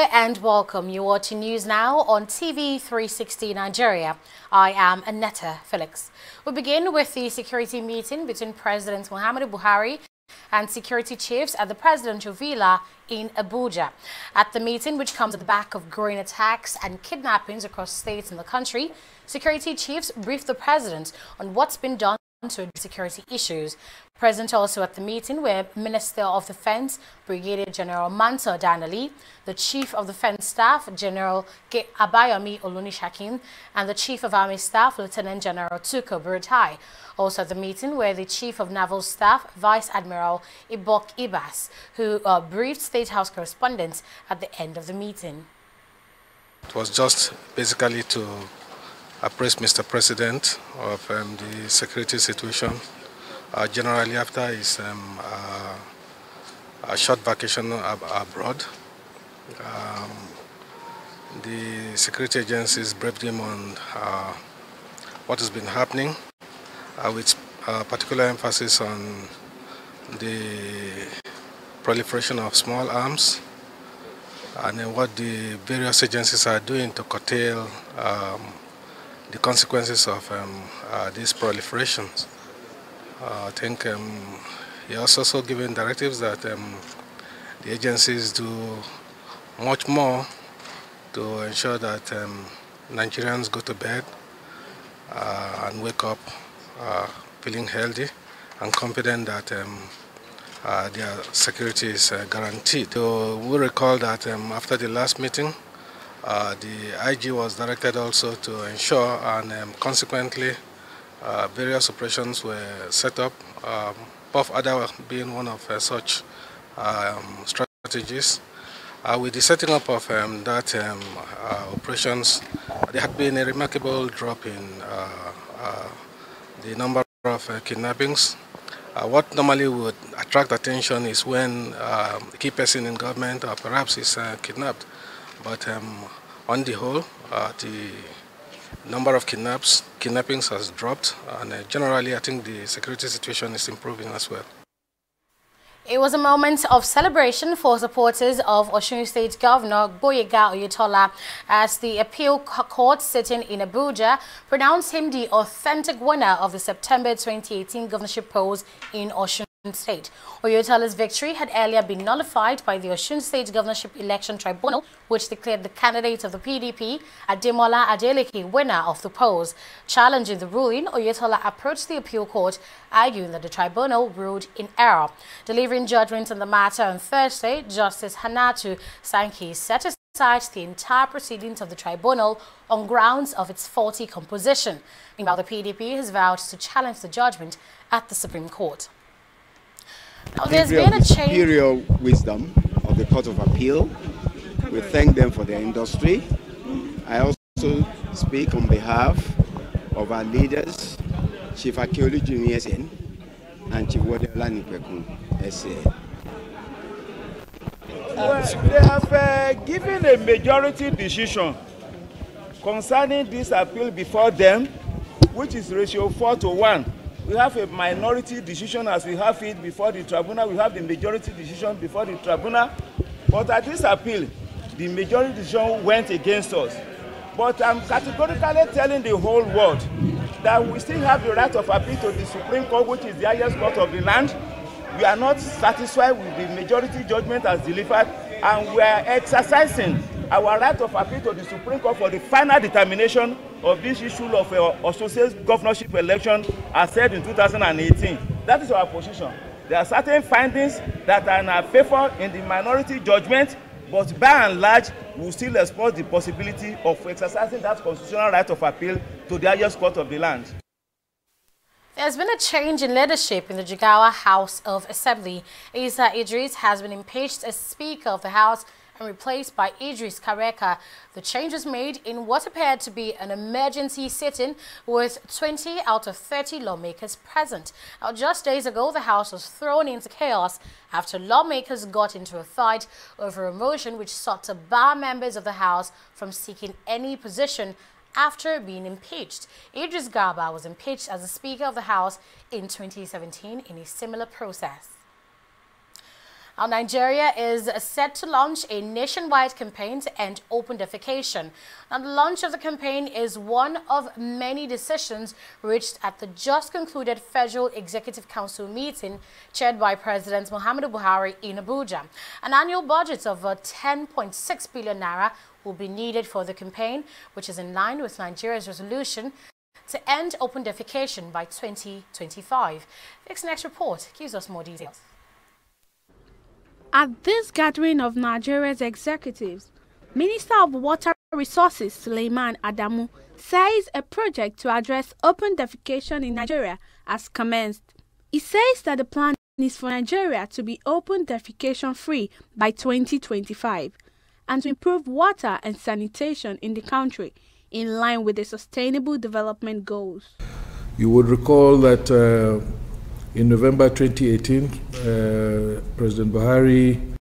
Hello and welcome. You're watching News Now on TV360 Nigeria. I am Annetta Felix. We begin with the security meeting between President Muhammadu Buhari and security chiefs at the presidential villa in Abuja. At the meeting, which comes at the back of growing attacks and kidnappings across states in the country, security chiefs briefed the president on what's been done to address security issues. Present also at the meeting were Minister of Defense Brigadier General Mansa Danali, the Chief of Defense Staff General Abayomi Olunishakin, and the Chief of Army Staff Lieutenant General Tuko Buratai. Also at the meeting were the Chief of Naval Staff Vice Admiral Ibok Ibas, who briefed State House correspondents at the end of the meeting. It was just basically to appraise Mr. President of the security situation generally after his a short vacation abroad. The security agencies briefed him on what has been happening, with particular emphasis on the proliferation of small arms and what the various agencies are doing to curtail the consequences of these proliferations. I think he also given directives that the agencies do much more to ensure that Nigerians go to bed and wake up feeling healthy and confident that their security is guaranteed. So we recall that after the last meeting, the IG was directed also to ensure and consequently various operations were set up, Puff Ada being one of such strategies. With the setting up of that operations, there had been a remarkable drop in the number of kidnappings. What normally would attract attention is when a key person in government or perhaps is kidnapped. But on the whole, the number of kidnappings has dropped, and generally I think the security situation is improving as well. It was a moment of celebration for supporters of Osun State Governor Gboyega Oyetola as the appeal court sitting in Abuja pronounced him the authentic winner of the September 2018 governorship polls in Osun State. Oyetola's victory had earlier been nullified by the Osun State Governorship Election Tribunal, which declared the candidate of the PDP, Ademola Adeleke, winner of the polls. Challenging the ruling, Oyetola approached the appeal court, arguing that the tribunal ruled in error. Delivering judgment on the matter on Thursday, Justice Hannatu Sankey set aside the entire proceedings of the tribunal on grounds of its faulty composition. Meanwhile, the PDP has vowed to challenge the judgment at the Supreme Court. Now, there's been a change. Superior wisdom of the Court of Appeal. We thank them for their industry. I also speak on behalf of our leaders, Chief Akiolu Junior and Chief Wadela Nipekun SA. They have given a majority decision concerning this appeal before them, which is ratio 4-1. We have a minority decision as we have it before the tribunal. We have the majority decision before the tribunal. But at this appeal, the majority decision went against us. But I'm categorically telling the whole world that we still have the right of appeal to the Supreme Court, which is the highest court of the land. We are not satisfied with the majority judgment as delivered, and we are exercising our right of appeal to the Supreme Court for the final determination of this issue of Osun State governorship election as said in 2018. That is our position. There are certain findings that are in our favor in the minority judgment, but by and large, we will still explore the possibility of exercising that constitutional right of appeal to the highest court of the land. There's been a change in leadership in the Jigawa House of Assembly. Isa Idris has been impeached as Speaker of the House and replaced by Idris Kareka. The change was made in what appeared to be an emergency sitting with 20 out of 30 lawmakers present. Now, just days ago, the House was thrown into chaos after lawmakers got into a fight over a motion which sought to bar members of the House from seeking any position after being impeached. Idris Garba was impeached as the Speaker of the House in 2017 in a similar process. Now, Nigeria is set to launch a nationwide campaign to end open defecation. Now, the launch of the campaign is one of many decisions reached at the just concluded Federal Executive Council meeting chaired by President Muhammadu Buhari in Abuja. An annual budget of 10.6 billion naira will be needed for the campaign, which is in line with Nigeria's resolution to end open defecation by 2025. This next report gives us more details. At this gathering of Nigeria's executives, Minister of Water Resources Suleiman Adamu says a project to address open defecation in Nigeria has commenced. He says that the plan is for Nigeria to be open defecation free by 2025 and to improve water and sanitation in the country in line with the Sustainable Development Goals. You would recall that in November 2018, President Buhari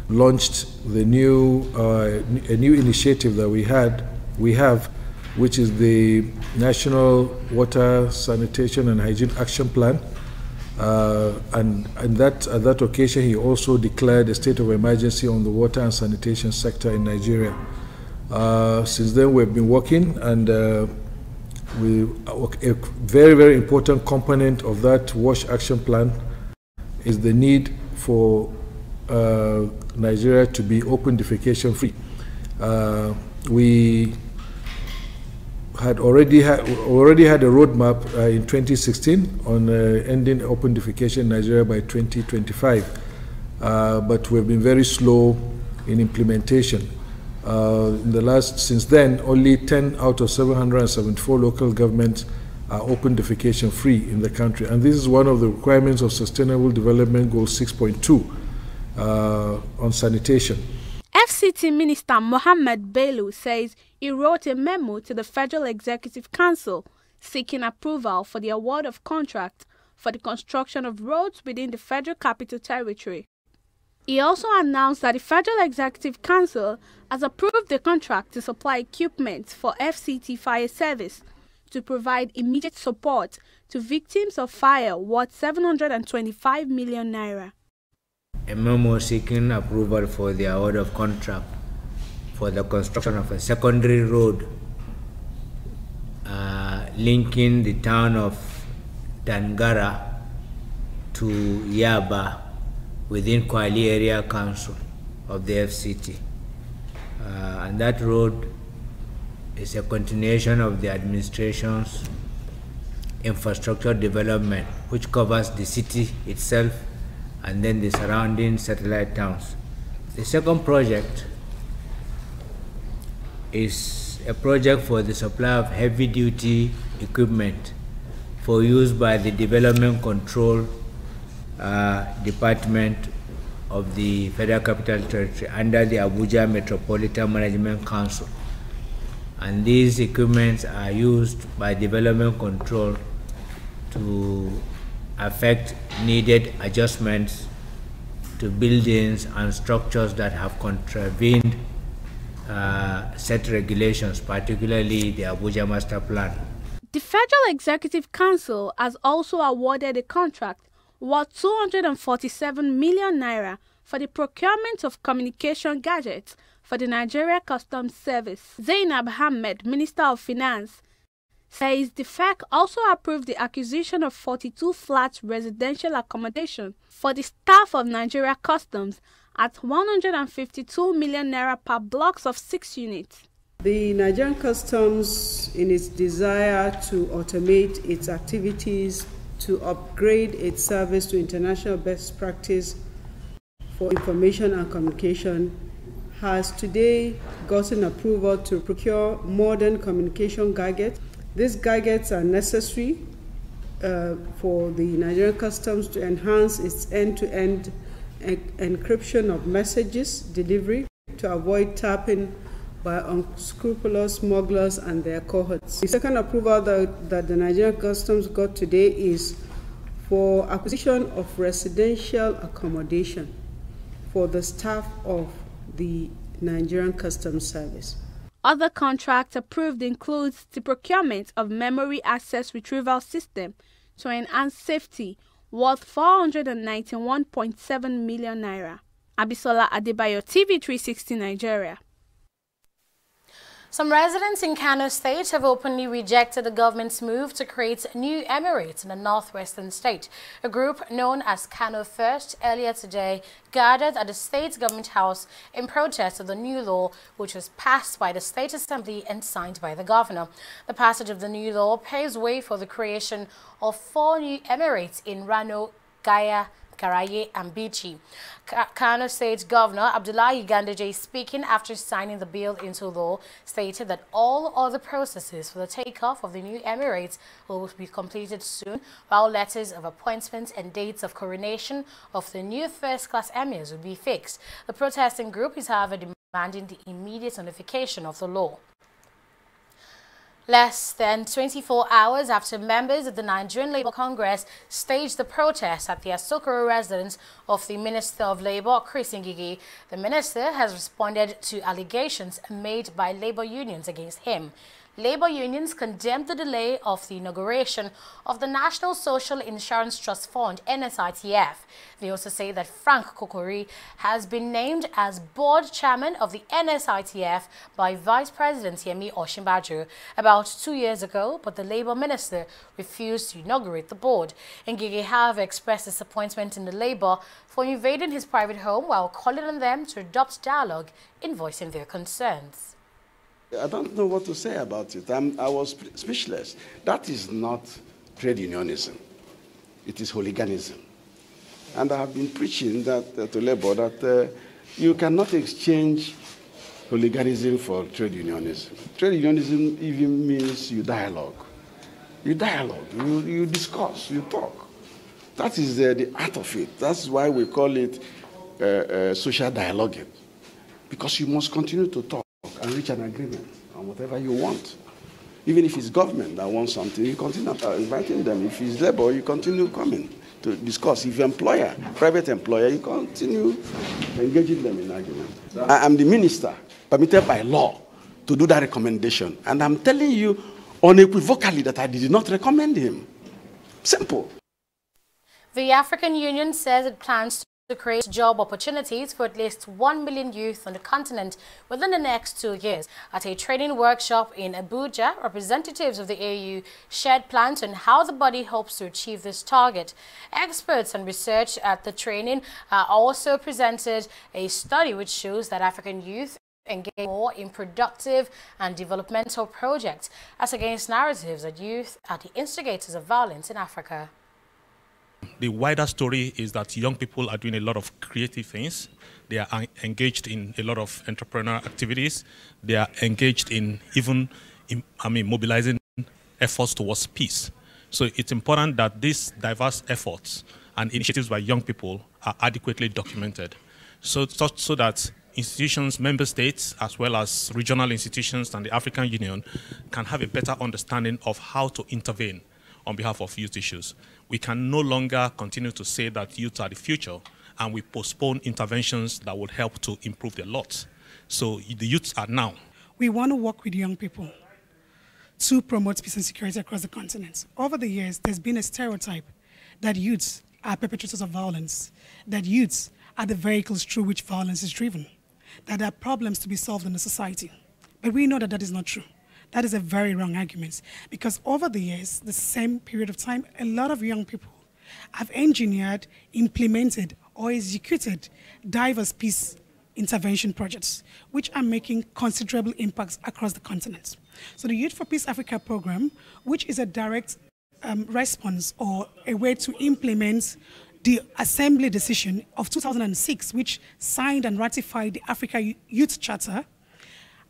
launched the new a new initiative that we have, which is the National Water, Sanitation and Hygiene Action Plan. And at that occasion, he also declared a state of emergency on the water and sanitation sector in Nigeria. Since then, we've been working, and a very, very important component of that WASH action plan is the need for Nigeria to be open defecation free. We had already had a roadmap in 2016 on ending open defecation in Nigeria by 2025, but we've been very slow in implementation. Since then, only 10 out of 774 local governments are open defecation free in the country, and this is one of the requirements of Sustainable Development Goal 6.2 on sanitation. FCT Minister Mohammed Bello says he wrote a memo to the Federal Executive Council seeking approval for the award of contract for the construction of roads within the Federal Capital Territory. He also announced that the Federal Executive Council has approved the contract to supply equipment for FCT Fire Service to provide immediate support to victims of fire worth 725 million naira. A memo seeking approval for the award of contract for the construction of a secondary road linking the town of Dangara to Yaba within Kwali Area Council of the FCT. And that road is a continuation of the administration's infrastructure development, which covers the city itself and then the surrounding satellite towns. The second project is a project for the supply of heavy-duty equipment for use by the Development Control Department of the Federal Capital Territory under the Abuja Metropolitan Management Council. And these equipments are used by Development Control to affect needed adjustments to buildings and structures that have contravened set regulations, particularly the Abuja Master Plan. The Federal Executive Council has also awarded a contract worth 247 million naira for the procurement of communication gadgets for the Nigeria Customs Service. Zainab Ahmed, Minister of Finance, says the FEC also approved the acquisition of 42 flat residential accommodation for the staff of Nigeria Customs at 152 million naira per blocks of 6 units. The Nigerian Customs, in its desire to automate its activities, to upgrade its service to international best practice for information and communication, has today gotten approval to procure modern communication gadgets. These gadgets are necessary for the Nigerian Customs to enhance its end-to-end encryption of messages delivery to avoid tapping by unscrupulous smugglers and their cohorts. The second approval that the Nigerian Customs got today is for acquisition of residential accommodation for the staff of the Nigerian Customs Service. Other contracts approved includes the procurement of memory access retrieval system to enhance safety worth 491.7 million naira. Abisola Adebayo, TV360 Nigeria. Some residents in Kano State have openly rejected the government's move to create new emirates in the northwestern state. A group known as Kano First earlier today gathered at the state government house in protest of the new law, which was passed by the State Assembly and signed by the governor. The passage of the new law paves way for the creation of 4 new emirates in Rano, Gaya, Karaye and Bichi. Kano State Governor Abdullahi Ganduje, speaking after signing the bill into law, stated that all other processes for the takeoff of the new emirates will be completed soon, while letters of appointment and dates of coronation of the new first-class emirs will be fixed. The protesting group is, however, demanding the immediate notification of the law. Less than 24 hours after members of the Nigerian Labour Congress staged the protest at the Asokoro residence of the Minister of Labour, Chris Ngige, the minister has responded to allegations made by labour unions against him. Labour unions condemned the delay of the inauguration of the National Social Insurance Trust Fund, NSITF. They also say that Frank Kokori has been named as board chairman of the NSITF by Vice President Yemi Osinbajo about 2 years ago, but the Labour minister refused to inaugurate the board. Ngige, however, expressed disappointment in the Labour for invading his private home while calling on them to adopt dialogue in voicing their concerns. I don't know what to say about it. I was speechless. That is not trade unionism. It is hooliganism. And I have been preaching that to Labour that you cannot exchange hooliganism for trade unionism. Trade unionism even means you dialogue. You dialogue, you discuss, you talk. That is the art of it. That's why we call it social dialoguing. Because you must continue to talk and reach an agreement on whatever you want. Even if it's government that wants something, you continue inviting them. If it's Labour, you continue coming to discuss. If you're employer, private employer, you continue engaging them in argument. I am the minister permitted by law to do that recommendation. And I'm telling you unequivocally that I did not recommend him. Simple. The African Union says it plans to create job opportunities for at least 1 million youth on the continent within the next 2 years. At a training workshop in Abuja, representatives of the AU shared plans on how the body hopes to achieve this target. Experts and research at the training also presented a study which shows that African youth engage more in productive and developmental projects as against narratives that youth are the instigators of violence in Africa. The wider story is that young people are doing a lot of creative things. They are engaged in a lot of entrepreneurial activities. They are engaged in even, mobilizing efforts towards peace. So it's important that these diverse efforts and initiatives by young people are adequately documented, so that institutions, member states, as well as regional institutions and the African Union can have a better understanding of how to intervene on behalf of youth issues. We can no longer continue to say that youth are the future and we postpone interventions that would help to improve their lot. So the youths are now. We want to work with young people to promote peace and security across the continent. Over the years, there's been a stereotype that youths are perpetrators of violence, that youths are the vehicles through which violence is driven, that there are problems to be solved in the society. But we know that that is not true. That is a very wrong argument, because over the years, the same period of time, a lot of young people have engineered, implemented, or executed diverse peace intervention projects, which are making considerable impacts across the continent. So the Youth for Peace Africa program, which is a direct response or a way to implement the Assembly decision of 2006, which signed and ratified the Africa Youth Charter,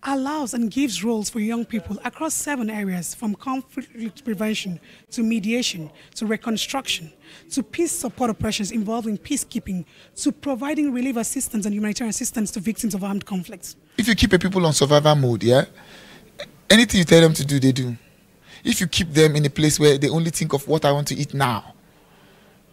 allows and gives roles for young people across 7 areas, from conflict prevention to mediation to reconstruction to peace support operations involving peacekeeping to providing relief assistance and humanitarian assistance to victims of armed conflicts. If you keep a people on survival mode, yeah, anything you tell them to do, they do. If you keep them in a place where they only think of what I want to eat now,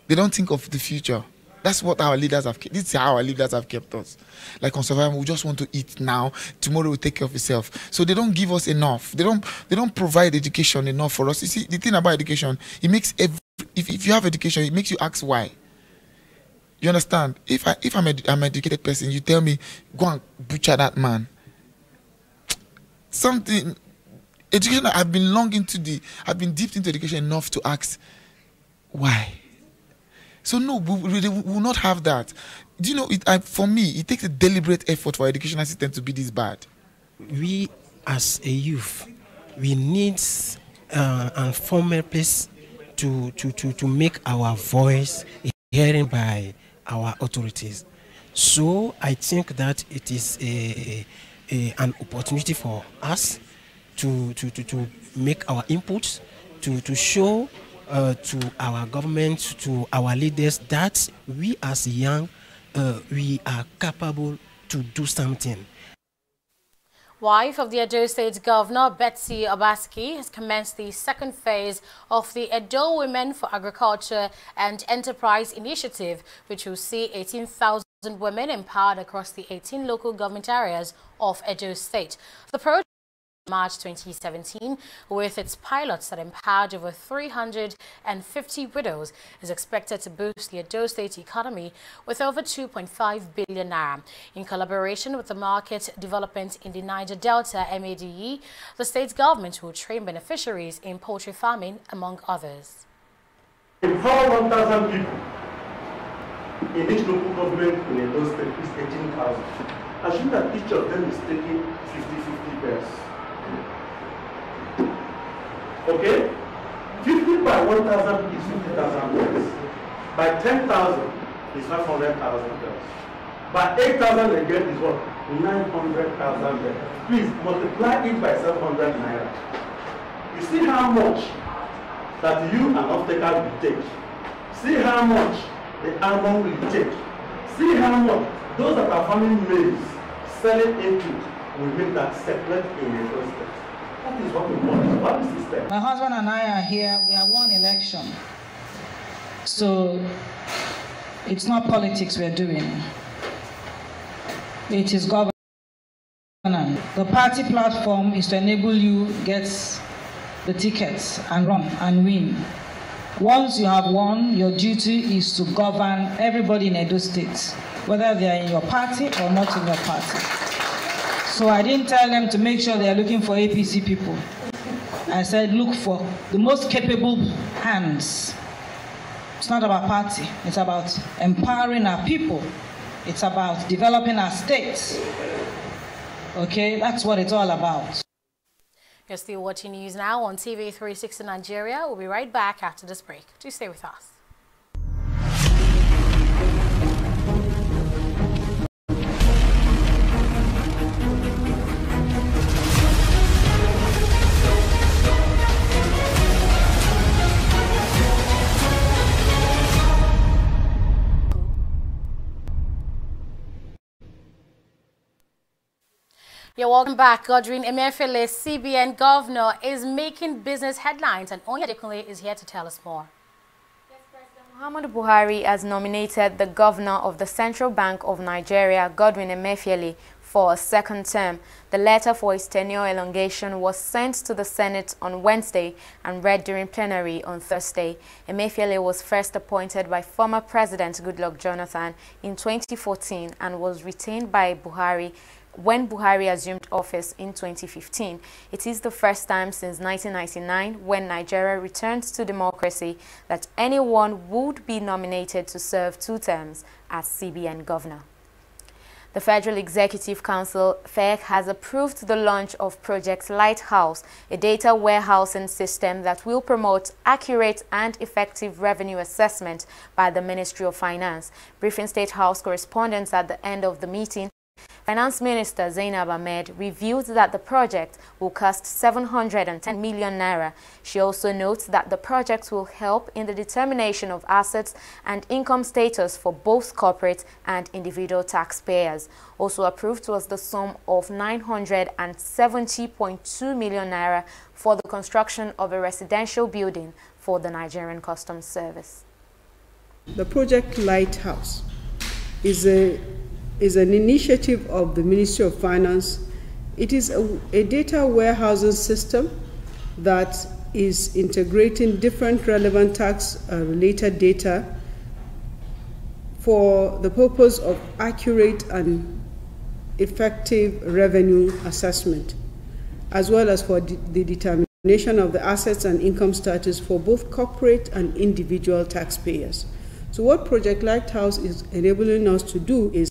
they don't think of the future. That's what our leaders have kept. This is how our leaders have kept us. Like on survival, we just want to eat now. Tomorrow will take care of itself. So they don't give us enough. They don't provide education enough for us. You see, the thing about education, it makes if you have education, it makes you ask why. You understand? If I'm an educated person, you tell me, go and butcher that man. Something, education, I've been deep into education enough to ask why. So no, we will not have that. Do you know, for me, it takes a deliberate effort for our educational system to be this bad. We, as a youth, we need a formal place to make our voice hearing by our authorities. So I think that it is an opportunity for us to make our inputs, to show to our government, to our leaders that we as young, we are capable to do something. Wife of the Edo State Governor, Betsy Obaski, has commenced the second phase of the Edo Women for Agriculture and Enterprise Initiative, which will see 18,000 women empowered across the 18 local government areas of Edo State. The project March 2017, with its pilots that empowered over 350 widows, is expected to boost the Edo State economy with over 2.5 billion naira. In collaboration with the Market Development in the Niger Delta (MADE), the state government will train beneficiaries in poultry farming, among others. Empower 1,000 people in each local government in Edo State is 18,000. Assume that each of them is taking 50-50 pairs. Okay? 50 by 1,000 is 50,000 pairs. By 10,000 is 500,000 pairs. By 8,000 again is what? 900,000 pairs. Please multiply it by 700 naira. You see how much that you, an off-taker, will take. See how much the almond will take. See how much those that are farming maize, selling input, will make that separate in a process. That is what we want. What is this? My husband and I are here. We have won election. So it's not politics we're doing. It is governance. The party platform is to enable you get the tickets and run and win. Once you have won, your duty is to govern everybody in Edo State, whether they are in your party or not in your party. So I didn't tell them to make sure they are looking for APC people. I said look for the most capable hands. It's not about party, it's about empowering our people. It's about developing our states. Okay, that's what it's all about. You're still watching News Now on TV360 Nigeria. We'll be right back after this break. Do stay with us. You're welcome back. Godwin Emefiele, CBN governor, is making business headlines, and Onya Adekunle is here to tell us more. Yes, President Muhammadu Buhari has nominated the governor of the Central Bank of Nigeria, Godwin Emefiele, for a second term. The letter for his tenure elongation was sent to the Senate on Wednesday and read during plenary on Thursday. Emefiele was first appointed by former President Goodluck Jonathan in 2014 and was retained by Buhari when Buhari assumed office in 2015. It is the first time since 1999, when Nigeria returned to democracy, that anyone would be nominated to serve 2 terms as CBN governor. The Federal Executive Council, FEC, has approved the launch of Project Lighthouse, a data warehousing system that will promote accurate and effective revenue assessment by the Ministry of Finance. Briefing State House correspondents at the end of the meeting, Finance Minister Zainab Ahmed revealed that the project will cost 710 million naira. She also notes that the project will help in the determination of assets and income status for both corporate and individual taxpayers. Also approved was the sum of 970.2 million naira for the construction of a residential building for the Nigerian Customs Service. The Project Lighthouse is an initiative of the Ministry of Finance. It is a data warehousing system that is integrating different relevant tax-related data for the purpose of accurate and effective revenue assessment, as well as for the determination of the assets and income status for both corporate and individual taxpayers. So what Project Lighthouse is enabling us to do is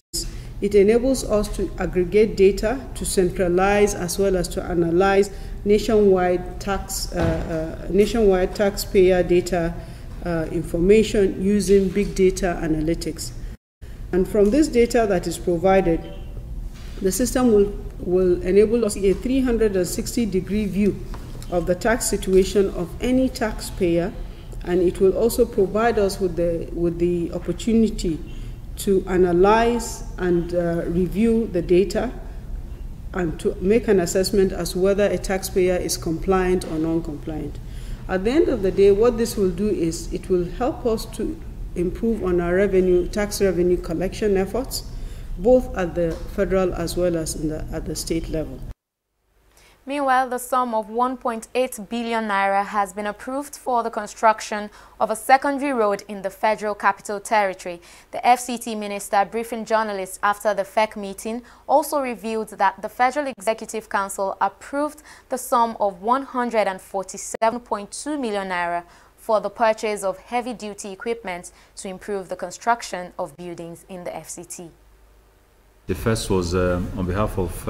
it enables us to aggregate data, to centralize, as well as to analyze nationwide taxpayer data information using big data analytics. And from this data that is provided, the system will enable us a 360-degree view of the tax situation of any taxpayer, and it will also provide us with the opportunity to analyze and review the data and to make an assessment as whether a taxpayer is compliant or non-compliant. At the end of the day, what this will do is it will help us to improve on our tax revenue collection efforts, both at the federal as well as at the state level. Meanwhile, the sum of 1.8 billion naira has been approved for the construction of a secondary road in the Federal Capital Territory. The FCT minister, briefing journalists after the FEC meeting, also revealed that the Federal Executive Council approved the sum of 147.2 million naira for the purchase of heavy-duty equipment to improve the construction of buildings in the FCT. The first was on behalf of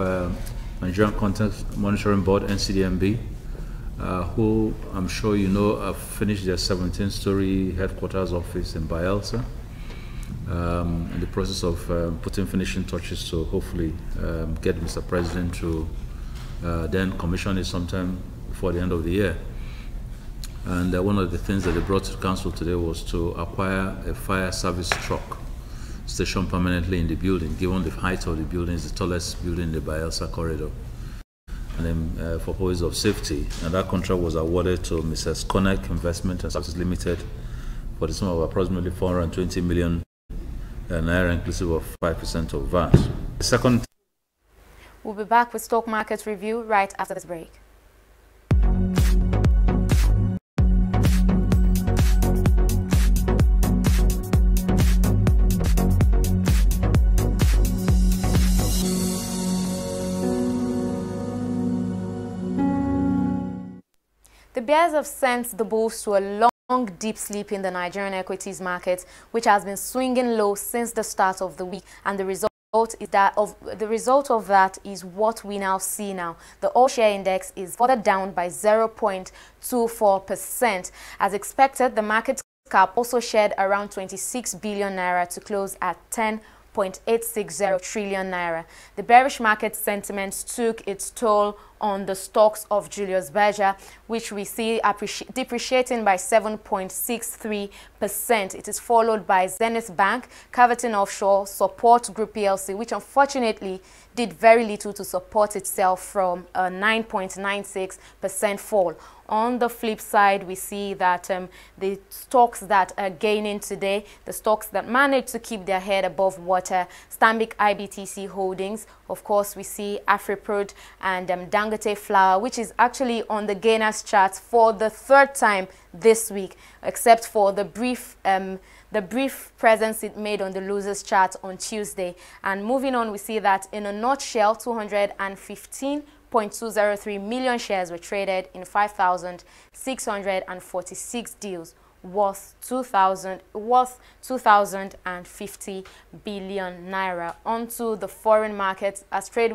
Nigerian Content Monitoring Board, NCDMB, who I'm sure you know have finished their 17-story headquarters office in Bayelsa, in the process of putting finishing touches to hopefully get Mr. President to then commission it sometime before the end of the year. And one of the things that they brought to the council today was to acquire a fire service truck stationed permanently in the building, given the height of the building is the tallest building in the Bayelsa corridor, and then for purposes of safety. And that contract was awarded to Mrs. Konek Investment and Services Limited for the sum of approximately 420 million naira, inclusive of 5% of VAT. The second. We'll be back with Stock Market Review right after this break. The bears have sent the bulls to a long, deep sleep in the Nigerian equities market, which has been swinging low since the start of the week, and the result of that is what we now see now. The all-share index is further down by 0.24%. As expected, the market cap also shed around 26 billion naira to close at 10.860 trillion naira. The bearish market sentiment took its toll on the stocks of Julius Berger, which we see depreciating by 7.63%. It is followed by Zenith Bank, Caverton Offshore, Support Group PLC, which unfortunately did very little to support itself from a 9.96% fall. On the flip side, we see that the stocks that are gaining today, the stocks that managed to keep their head above water, Stanbic IBTC Holdings, of course, we see Afriprod and Dangote Flour, which is actually on the gainers chart for the third time this week, except for the brief presence it made on the losers chart on Tuesday. And moving on, we see that in a nutshell, 215.203 million shares were traded in 5,646 deals worth 2,050 billion naira. Onto the foreign markets, as trade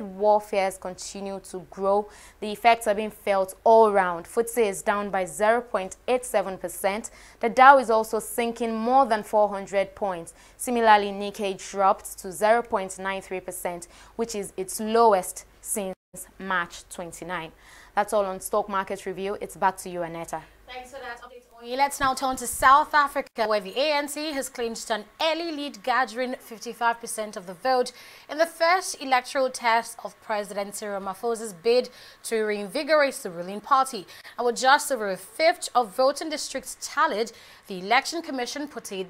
warfares continue to grow, the effects are being felt all around. FTSE is down by 0.87%. The Dow is also sinking more than 400 points. Similarly, Nikkei dropped to 0.93%, which is its lowest since March 29. That's all on Stock Market Review. It's back to you, Annetta. Thanks for that update, Oyi. Let's now turn to South Africa, where the ANC has clinched an early lead, gathering 55% of the vote in the first electoral test of President Cyril Ramaphosa's bid to reinvigorate the ruling party. And with just over a fifth of voting districts tallied, the Election Commission put the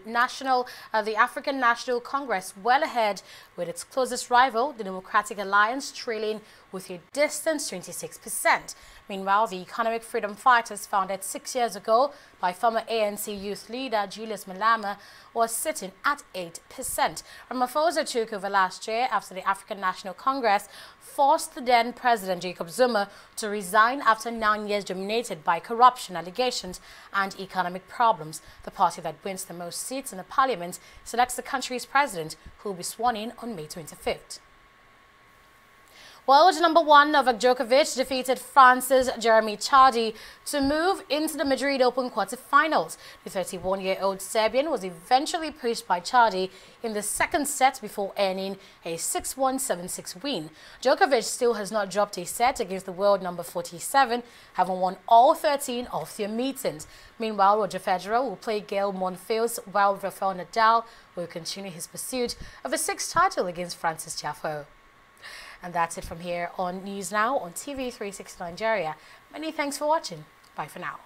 African National Congress well ahead, with its closest rival, the Democratic Alliance, trailing with a distant 26%. Meanwhile, the economic freedom fighters, founded 6 years ago by former ANC youth leader Julius Malema, was sitting at 8%. Ramaphosa took over last year after the African National Congress forced the then President Jacob Zuma to resign after 9 years dominated by corruption allegations and economic problems. The party that wins the most seats in the parliament selects the country's president, who will be sworn in on May 25th. World number 1 Novak Djokovic defeated France's Jeremy Chardy to move into the Madrid Open quarterfinals. The 31-year-old Serbian was eventually pushed by Chardy in the second set before earning a 6-1, 7-6 win. Djokovic still has not dropped a set against the world number 47, having won all 13 of their meetings. Meanwhile, Roger Federer will play Gael Monfils, while Rafael Nadal will continue his pursuit of a 6th title against Francis Tiafoe. And that's it from here on News Now on TV360 Nigeria. Many thanks for watching. Bye for now.